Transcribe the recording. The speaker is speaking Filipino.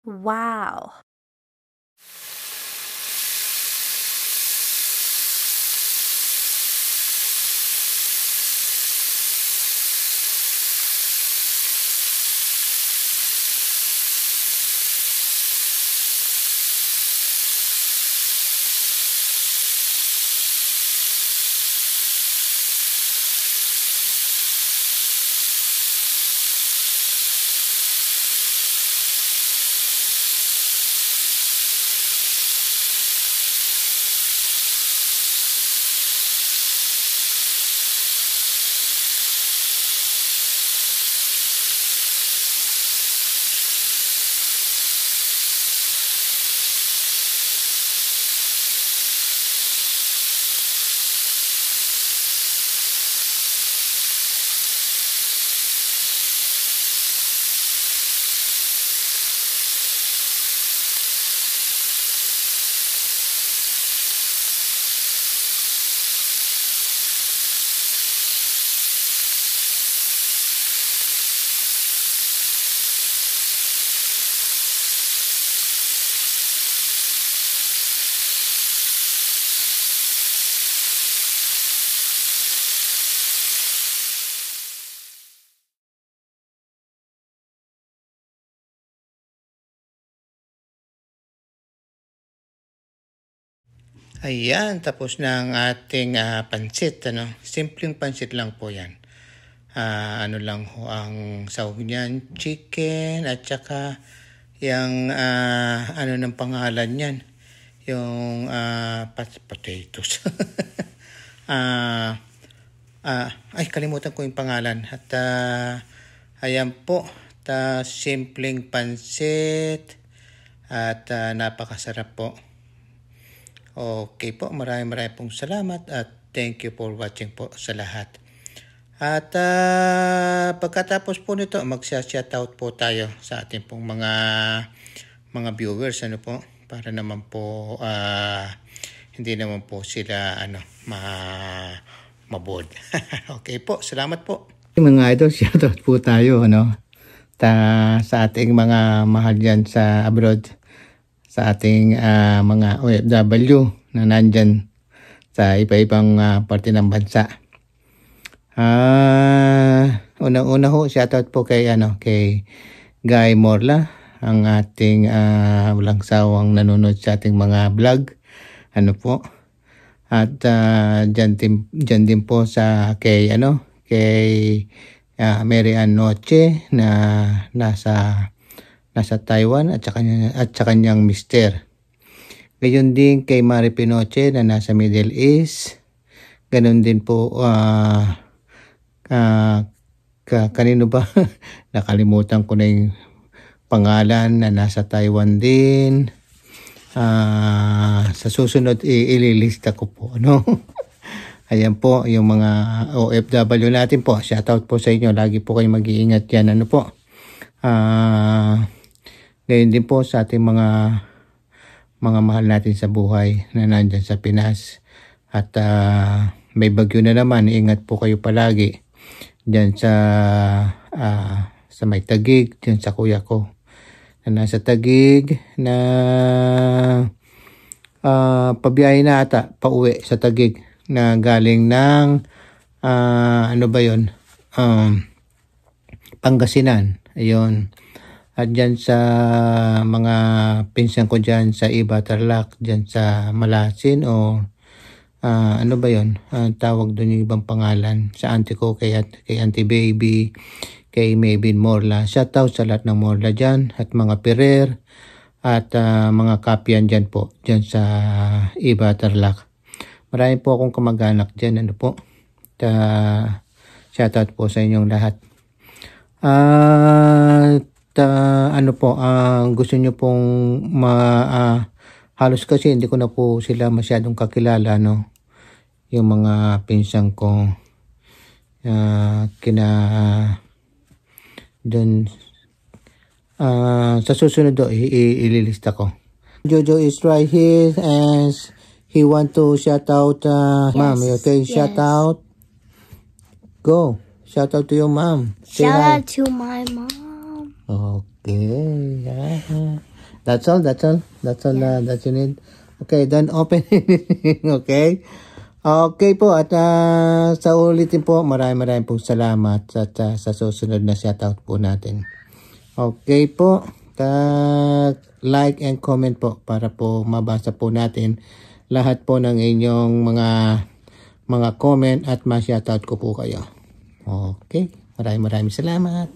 Wow. Ayan, tapos na ang ating pansit. Simpleng pansit lang po yan. Ano lang ho ang sahog niyan, chicken at saka yung ano ng pangalan niyan, yung potatoes. Ay, kalimutan ko yung pangalan. At ayan po, simpleng pansit at napakasarap po. Okay po, maraming pong salamat at thank you for watching po sa lahat. At pagkatapos po nito, mag-shoutout po tayo sa ating pong mga viewers, para naman po hindi naman po sila mabod. Okay po, salamat po. Mga idol, shoutout po tayo sa ating mga mahal dyan sa abroad, sa ating mga OFW na nandyan sa iba-ibang parte ng bansa. Unang-una ho, shoutout po kay Guy Morla, ang ating walang sawang nanonood sa ating mga vlog. At dyan din po sa kay Mary Ann Noche na nasa Taiwan at sa kanyang mister. Gayon din kay Mari Pinoche na nasa Middle East. Ganon din po kanino ba? Nakalimutan ko na yung pangalan na nasa Taiwan din. Sa susunod ililista ko po, Ayan po yung mga OFW natin po. Shoutout po sa inyo. Lagi po kayong mag-iingat yan. Ngayon din po sa ating mga mahal natin sa buhay na nandyan sa Pinas. At may bagyo na naman. Ingat po kayo palagi. Diyan sa may Taguig, diyan sa kuya ko. Na nasa Taguig na pabiyahe na ata, pauwi sa Taguig. Na galing ng Pangasinan. Ayun. At dyan sa mga pinsan ko dyan sa Iba Tarlac, dyan sa Malasin o tawag doon yung ibang pangalan. Sa auntie ko, kay Auntie Baby, kay Maybin Morla. Shoutout sa lahat ng Morla dyan at mga Perer at mga Kapian dyan po, dyan sa Iba Tarlac. Marami po akong kamag-anak dyan. Shoutout po sa inyong lahat. Gusto nyo pong halos kasi hindi ko na po sila masyadong kakilala, yung mga pinsan ko sa susunod ililista ko. Jojo is right here and he want to shout out mom. Okay, yes. Shout out. Go. Shout out to your mom. Shout out to my mom. Okay. That's all. That's you need. Okay, don't open anything. Okay? Okay po, at sa ulitin po, maraming pong salamat sa susunod na shoutout po natin. Okay po, like and comment po para po mabasa po natin lahat po ng inyong mga comment at ma-shoutout ko po kayo. Okay, maraming salamat.